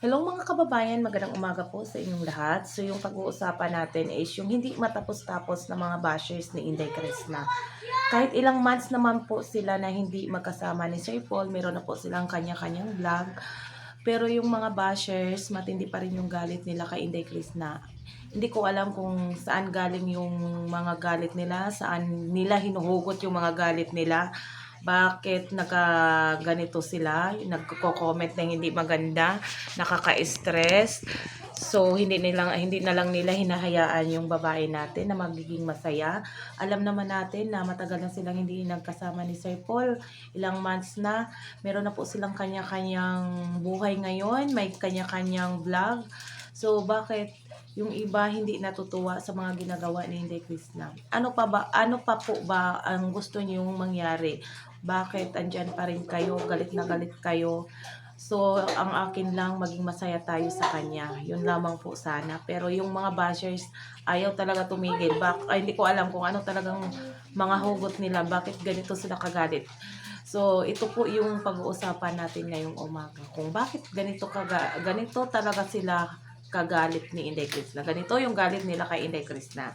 Hello mga kababayan, magandang umaga po sa inyong lahat. So yung pag-uusapan natin is yung hindi matapos-tapos na mga bashers ni Inday Crisna. Kahit ilang months naman po sila na hindi magkasama ni Sir Paul, meron na po silang kanya-kanyang vlog. Pero yung mga bashers, matindi pa rin yung galit nila kay Inday Crisna. Hindi ko alam kung saan galing yung mga galit nila, saan nila hinuhugot yung mga galit nila. Bakit ganito sila, nagko-comment na hindi maganda, nakaka-stress. So hindi na lang nila hinahayaan yung babae natin na magiging masaya. Alam naman natin na matagal na silang hindi nagkasama ni Sir Paul. Ilang months na, meron na po silang kanya-kanyang buhay ngayon, may kanya-kanyang vlog. So bakit yung iba hindi natutuwa sa mga ginagawa ni Inday Crisna? Ano pa po ba ang gusto niyong mangyari? Bakit andyan pa rin kayo, galit na galit kayo? So, ang akin lang, maging masaya tayo sa kanya. Yun lamang po sana. Pero yung mga bashers, ayaw talaga tumigil. Hindi ko alam kung ano talagang mga hugot nila. Bakit ganito sila kagalit. So, ito po yung pag-uusapan natin ngayong umaga. Kung bakit ganito talaga sila kagalit ni Inday Crisna. Ganito yung galit nila kay Inday Crisna.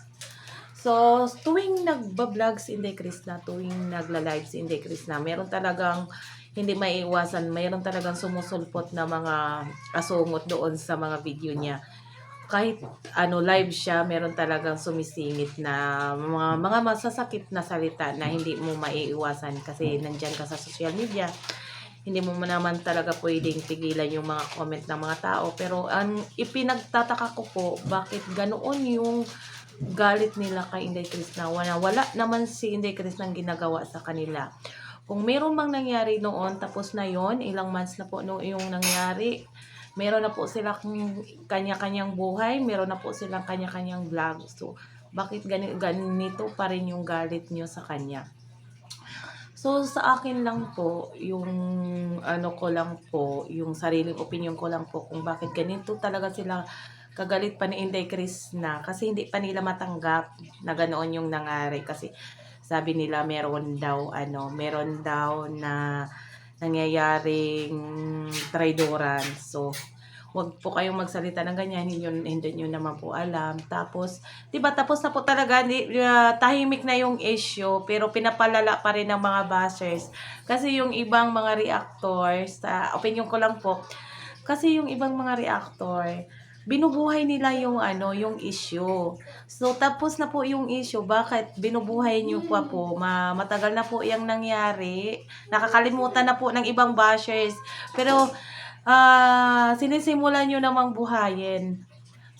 So, tuwing nagba-vlog si Inday Crisna, tuwing nagla-live si Inday Crisna, meron talagang hindi maiiwasan, meron talagang sumusulpot na mga asungot doon sa mga video niya. Kahit live siya, meron talagang sumisingit na mga masasakit na salita na hindi mo maiiwasan kasi nandyan ka sa social media. Hindi mo naman talaga pwedeng tigilan yung mga comment ng mga tao. Pero ang ipinagtataka ko po, bakit ganoon yung galit nila kay Inday Crisna. Wala naman si Inday Crisna ang ginagawa sa kanila. Kung meron mang nangyari noon, tapos na yon, ilang months na po no, yung nangyari. Meron na po silang kanya-kanyang buhay, meron na po silang kanya-kanyang vlog. So, bakit ganito pa rin yung galit nyo sa kanya? So, sa akin lang po, yung ko lang po, yung sariling opinion ko lang po kung bakit ganito talaga sila kagalit pa ni Inday Crisna kasi hindi pa nila matanggap na ganoon yung nangyari kasi sabi nila meron daw na nangyayaring traidoran. So, wag po kayong magsalita ng ganyan, hindi nyo naman po alam. Tapos, 'di ba tapos na po talaga, tahimik na yung issue, pero pinapalala pa rin ng mga bashers. Kasi yung ibang mga reactors, sa opinion ko lang po, kasi yung ibang mga reactor, binubuhay nila yung issue. So, tapos na po yung issue, bakit binubuhay niyo pa po? Matagal na po yung nangyari. Nakakalimutan na po ng ibang bashers. Pero, sinisimulan nyo namang buhayin.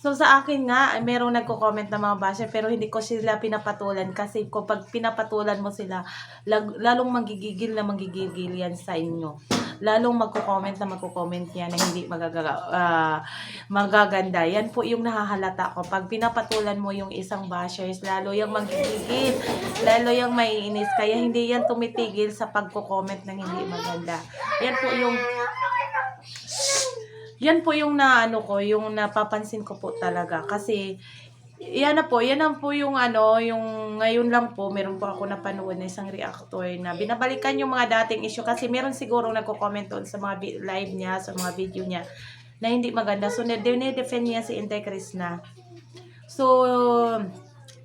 So sa akin nga, merong nagko-comment na mga basher pero hindi ko sila pinapatulan kasi kapag pinapatulan mo sila, lalong manggigigil yan sa inyo. Lalong magko-comment yan na hindi magaganda. Yan po yung nahahalata ko. Pag pinapatulan mo yung isang bashers, lalo yung manggigigil, lalo yung maiinis. Kaya hindi yan tumitigil sa pagko-comment ng hindi maganda. Yan po yung yung napapansin ko po talaga kasi yan na po yung yung ngayon lang po meron po ako napanood na isang reactor na binabalikan yung mga dating issue kasi meron siguro nagko-comment doon sa mga live niya, sa mga video niya na hindi maganda. So, dinedefend niya si Inday Crisna. So,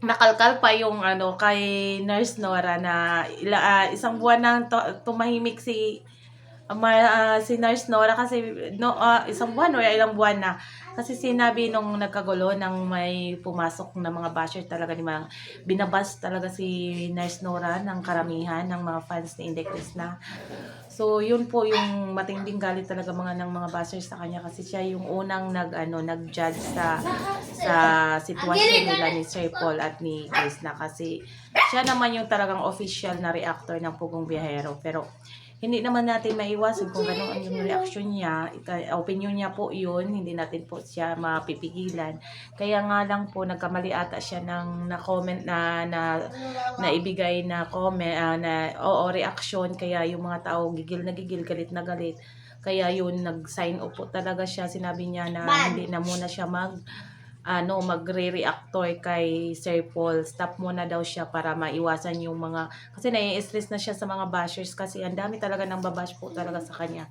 nakalkal pa yung kay Nurse Nora na isang buwan nang tumahimik si Nurse Nora kasi isang buwan o ilang buwan na kasi sinabi nung nagkagulo nang may pumasok na mga basher talaga ni mga binabas talaga si Nurse Nora ng karamihan ng mga fans ni Inday Crisna. So yun po yung matinding galit talaga ng mga bashers sa kanya kasi siya yung unang nag-judge sa sitwasyon nila ni Sir Paul at ni Crisna kasi siya naman yung talagang official na reactor ng Pugong Biyahero. Pero hindi naman natin maiwasan kung gano'n yung reaction niya. Opinion niya po yun. Hindi natin po siya mapipigilan. Kaya nga lang po, nagkamali ata siya ng na-comment na ibigay na comment, reaction. Kaya yung mga tao gigil na gigil, galit na galit. Kaya yun, nag-sign up po talaga siya. Sinabi niya na hindi na muna siya magre-reactor kay Sir Paul. Stop muna daw siya para maiwasan yung kasi nai-stress na siya sa mga bashers kasi ang dami talaga ng babash po talaga sa kanya.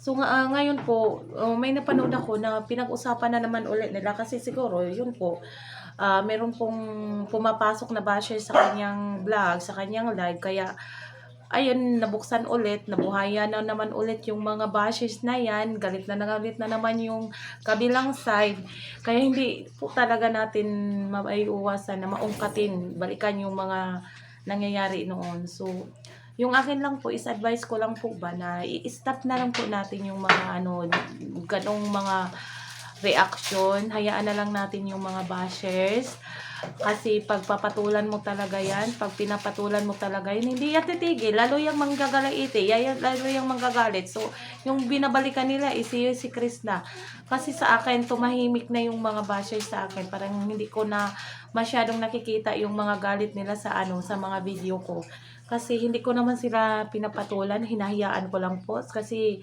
So ngayon po, may napanood ako na pinag-usapan na naman ulit nila kasi siguro yun po, meron pong pumapasok na basher sa kanyang vlog, sa kanyang live kaya ayun nabuksan ulit, nabuhayan na naman ulit yung mga bashers na yan, galit na naman yung kabilang side. Kaya hindi po talaga natin maiiwasan na maungkatin, balikan yung mga nangyayari noon. So, yung akin lang po is advice ko lang po ba na i-stop na lang po natin yung mga ganong mga reaction. Hayaan na lang natin yung mga bashers. Kasi pagpapatulan mo talaga yan, pag pinapatulan mo talaga yan, hindi yan titigil. Lalo yung manggagalaiti, lalo yung manggagalit. So, yung binabalikan nila is si Krishna. Kasi sa akin, tumahimik na yung mga bashers sa akin. Parang hindi ko na masyadong nakikita yung mga galit nila sa sa mga video ko. Kasi hindi ko naman sila pinapatulan, hinahayaan ko lang po. Kasi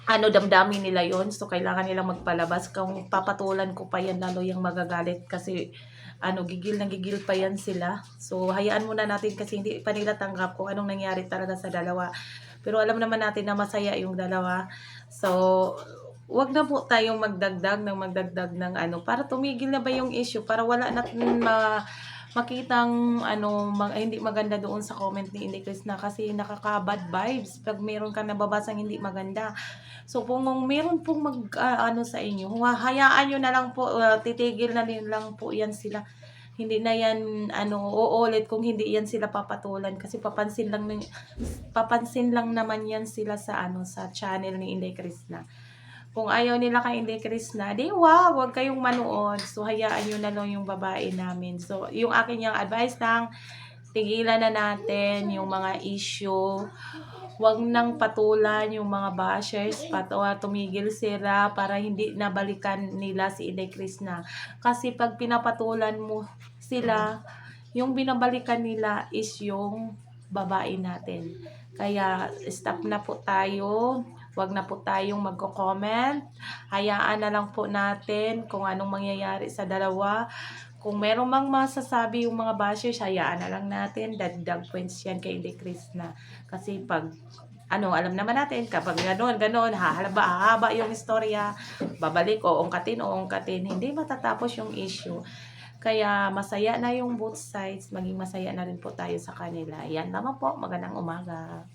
damdamin nila yon, so kailangan nilang magpalabas. Kung papatulan ko pa yan, lalo yung magagalit kasi gigil na gigil pa yan sila. So hayaan muna natin kasi hindi pa nila tanggap kung anong nangyari talaga sa dalawa, pero alam naman natin na masaya yung dalawa. So wag na po tayong magdagdag ng para tumigil na ba yung issue, para wala na makitang hindi maganda doon sa comment ni Inday Chris na, kasi nakaka-bad vibes pag meron kang nababasang hindi maganda. So kung meron pong sa inyo, hayaan nyo na lang po, titigil na din lang po yan sila. Hindi na yan uulit kung hindi yan sila papatulan, kasi papansin lang naman yan sila sa sa channel ni Inday Krishna. Kung ayaw nila kay Inday Krishna, di wag kayong manood. So hayaan nyo na lang yung babae namin. So yung akin yung advice lang, tigilan na natin yung mga issue. Wag nang patulan yung mga bashers, tumigil sila para hindi nabalikan nila si Inday Krishna. Kasi pag pinapatulan mo sila, yung binabalikan nila is yung babae natin. Kaya stop na po tayo. Wag na po tayong magko-comment. Hayaan na lang po natin kung anong mangyayari sa dalawa. Kung meron mang masasabi yung mga bashers, hayaan na lang natin. Dagdag points yan kay Inday Krishna. Kasi pag alam naman natin, kapag ganon, hahaba yung istorya, babalik o ungkatin, hindi matatapos yung issue. Kaya masaya na yung both sides, maging masaya na rin po tayo sa kanila. Yan naman po, magandang umaga.